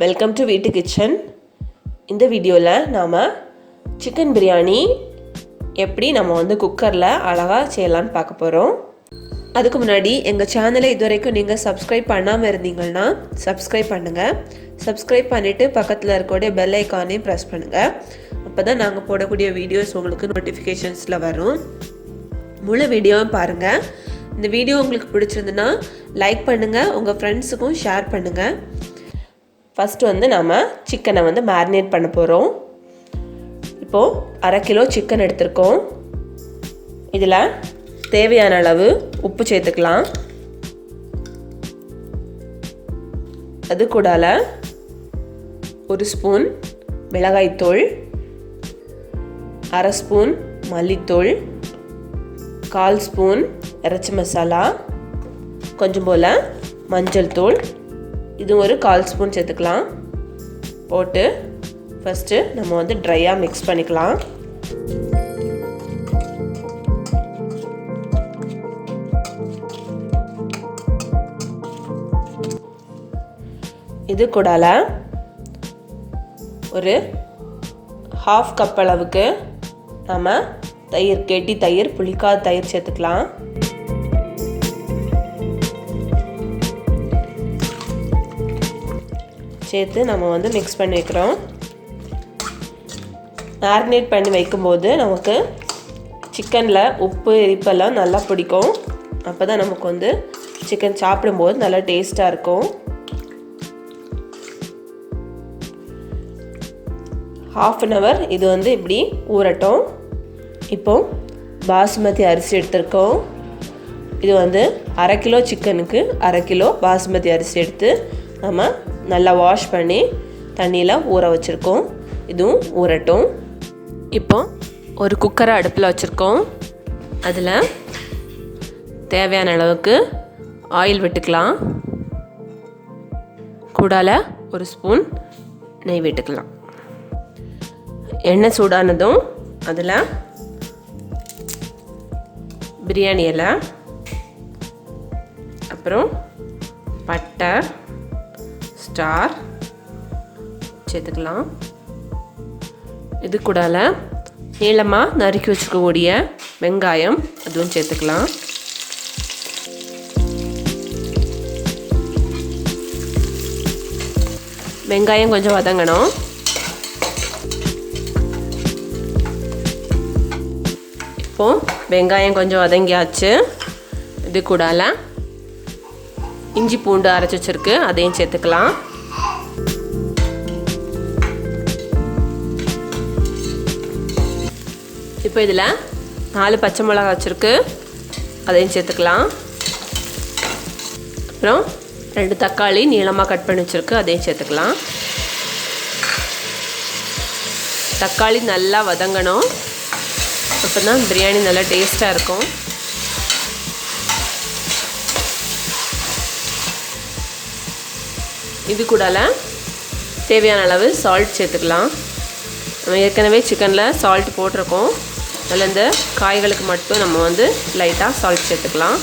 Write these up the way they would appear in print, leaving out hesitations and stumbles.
Welcome to வீட்டு kitchen. இந்த வீடியோவில் நாம் சிக்கன் பிரியாணி எப்படி நம்ம குக்கரில் அழகாக செய்யலான்னு பார்க்க போகிறோம். அதுக்கு முன்னாடி எங்கள் சேனலை இதுவரைக்கும் நீங்கள் சப்ஸ்கிரைப் பண்ணாமல் இருந்தீங்கன்னா சப்ஸ்கிரைப் பண்ணுங்கள். சப்ஸ்கிரைப் பண்ணிவிட்டு பக்கத்தில் இருக்கக்கூடிய பெல் ஐக்கானையும் ப்ரெஸ் பண்ணுங்கள். அப்போ தான் நாங்கள் போடக்கூடிய வீடியோஸ் உங்களுக்கு நோட்டிஃபிகேஷன்ஸில் வரும். முழு வீடியோவும் பாருங்கள். இந்த வீடியோ உங்களுக்கு பிடிச்சிருந்துன்னா லைக் பண்ணுங்கள், உங்கள் ஃப்ரெண்ட்ஸுக்கும் ஷேர் பண்ணுங்கள். ஃபஸ்ட்டு நாம் சிக்கனை மேரினேட் பண்ண போகிறோம். இப்போது 1/2 கிலோ சிக்கன் எடுத்துருக்கோம். இதில் தேவையான அளவு உப்பு சேர்த்துக்கலாம். அது கூடால 1 ஸ்பூன் மிளகாய்த்தூள், 1/2 ஸ்பூன் மல்லித்தூள், 1/4 ஸ்பூன் இறைச்சி மசாலா, கொஞ்சம் போல் மஞ்சள் தூள், இது ஒரு 1/4 ஸ்பூன் சேர்த்துக்கலாம். போட்டு ஃபஸ்ட்டு நம்ம ட்ரையாக மிக்ஸ் பண்ணிக்கலாம். இது கூடால ஒரு 1/2 கப் அளவுக்கு நம்ம தயிர், கெட்டி தயிர், புளிக்காத தயிர் சேர்த்துக்கலாம். சேர்த்து நம்ம மிக்ஸ் பண்ணி வைக்கிறோம். மேரினேட் பண்ணி வைக்கும்போது நமக்கு சிக்கனில் உப்பு எரிப்பெல்லாம் நல்லா பிடிக்கும். அப்போ தான் நமக்கு சிக்கன் சாப்பிடும்போது நல்லா டேஸ்ட்டாக இருக்கும். 1/2 hour இது இப்படி ஊறட்டும். இப்போது பாசுமதி அரிசி எடுத்துருக்கோம். இது 1/2 கிலோ சிக்கனுக்கு 1/2 கிலோ பாசுமதி அரிசி எடுத்து நம்ம நல்லா வாஷ் பண்ணி தண்ணியில் ஊற வச்சுருக்கோம். இதுவும் ஊறட்டும். இப்போ ஒரு குக்கரை அடுப்பில் வச்சுருக்கோம். அதில் தேவையான அளவுக்கு ஆயில் விட்டுக்கலாம். கூடால 1 ஸ்பூன் நெய் விட்டுக்கலாம். எண்ணெய் சூடானதும் அதில் பிரியாணி இலை, அப்புறம் பட்டை, ஸ்டார் சேர்த்துக்கலாம். இது கூடால நீளமாக நறுக்கி வச்சுக்கக்கூடிய வெங்காயம் அதுவும் சேர்த்துக்கலாம். வெங்காயம் கொஞ்சம் வதங்கணும். இப்போது வெங்காயம் கொஞ்சம் வதங்கியாச்சு. இது கூடால இஞ்சி பூண்டு அரைச்சி வச்சுருக்கு, அதையும் சேர்த்துக்கலாம். இப்போ இதில் 4 பச்சை மிளகாய் வச்சுருக்கு, அதையும் சேர்த்துக்கலாம். அப்புறம் 2 தக்காளி நீளமாக கட் பண்ணி வச்சுருக்கு, அதையும் சேர்த்துக்கலாம். தக்காளி நல்லா வதங்கணும். அப்போ தான் பிரியாணி நல்லா டேஸ்ட்டாக இருக்கும். இது கூடால தேவையான அளவு சால்ட் சேர்த்துக்கலாம். நம்ம ஏற்கனவே சிக்கனில் சால்ட் போட்டிருக்கோம். அதில் இந்த காய்களுக்கு மட்டும் நம்ம லைட்டாக சால்ட் சேர்த்துக்கலாம்.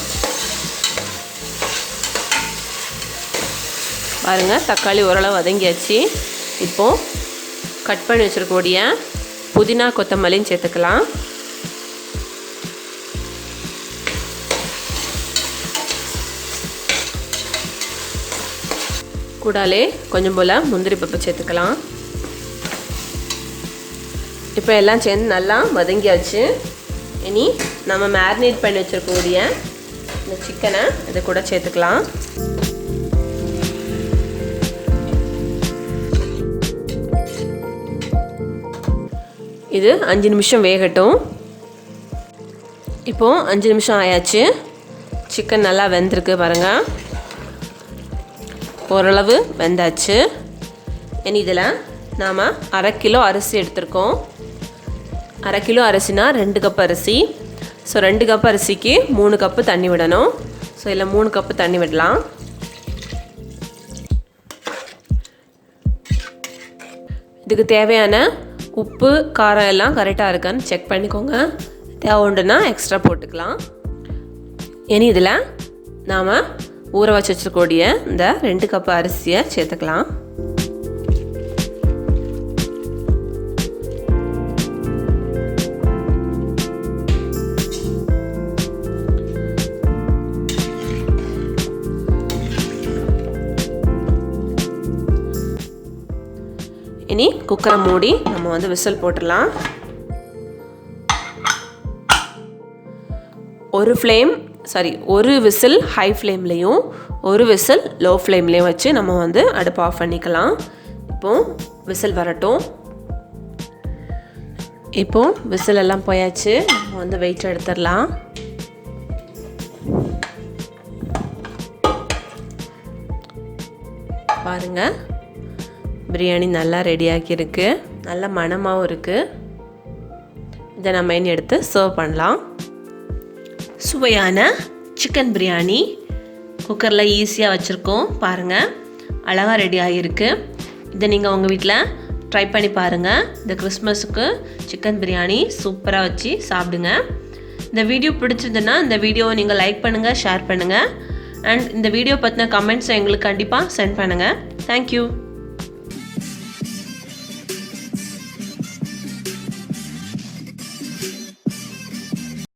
பாருங்கள், தக்காளி ஓரளவு வதங்கியாச்சு. இப்போது கட் பண்ணி வச்சுருக்கக்கூடிய புதினா கொத்தமல்லியும் சேர்த்துக்கலாம். கூடாலே கொஞ்சம் போல் முந்திரி பருப்பு சேர்த்துக்கலாம். இப்போ எல்லாம் சேர்ந்து நல்லா வதங்கியாச்சு. இனி நம்ம மேரினேட் பண்ணி வச்சுருக்கக்கூடிய இந்த சிக்கனை இது கூட சேர்த்துக்கலாம். இது 5 நிமிஷம் வேகட்டும். இப்போது 5 நிமிஷம் ஆயாச்சு. சிக்கன் நல்லா வெந்திருக்கு பாருங்கள், ஓரளவு வெந்தாச்சு. இனி இதில் நாம் 1/2 கிலோ அரிசி எடுத்துருக்கோம். 1/2 கிலோ அரிசினா 2 கப் அரிசி. ஸோ 2 கப் அரிசிக்கு 3 கப்பு தண்ணி விடணும். ஸோ இதில் 3 கப்பு தண்ணி விடலாம். இதுக்கு தேவையான உப்பு காரம் எல்லாம் கரெக்டாக இருக்கான்னு செக் பண்ணிக்கோங்க. தேவை உண்டுன்னா எக்ஸ்ட்ரா போட்டுக்கலாம். இனி இதில் நாம் ஊற வச்சு வச்சுக்கூடிய இந்த 2 கப் அரிசியை சேர்த்துக்கலாம். இனி குக்கரை மூடி நம்ம வந்து விசில் போட்டுடலாம். ஒரு விசில் ஹை ஃப்ளேம்லேயும் ஒரு விசில் லோ ஃப்ளேம்லேயும் வச்சு நம்ம வந்து அடுப்பு ஆஃப் பண்ணிக்கலாம். இப்போது விசில் வரட்டும். இப்போது விசில் எல்லாம் போயாச்சு. நம்ம வந்து வெயிட் எடுத்துடலாம். பாருங்கள், பிரியாணி நல்லா ரெடியாகியிருக்கு. நல்ல மணமாகவும் இருக்குது. இதை நம்ம இனி எடுத்து சர்வ் பண்ணலாம். சுவையான சிக்கன் பிரியாணி குக்கரில் ஈஸியாக வச்சுருக்கோம். பாருங்கள், அழகாக ரெடி ஆகியிருக்கு. இதை நீங்கள் உங்கள் வீட்டில் ட்ரை பண்ணி பாருங்கள். இந்த கிறிஸ்மஸுக்கு சிக்கன் பிரியாணி சூப்பராக வச்சு சாப்பிடுங்க. இந்த வீடியோ பிடிச்சிருந்துன்னா இந்த வீடியோவை நீங்கள் லைக் பண்ணுங்கள், ஷேர் பண்ணுங்கள். அண்ட் இந்த வீடியோ பற்றின கமெண்ட்ஸை எங்களுக்கு கண்டிப்பாக சென்ட் பண்ணுங்கள். தேங்க்யூ.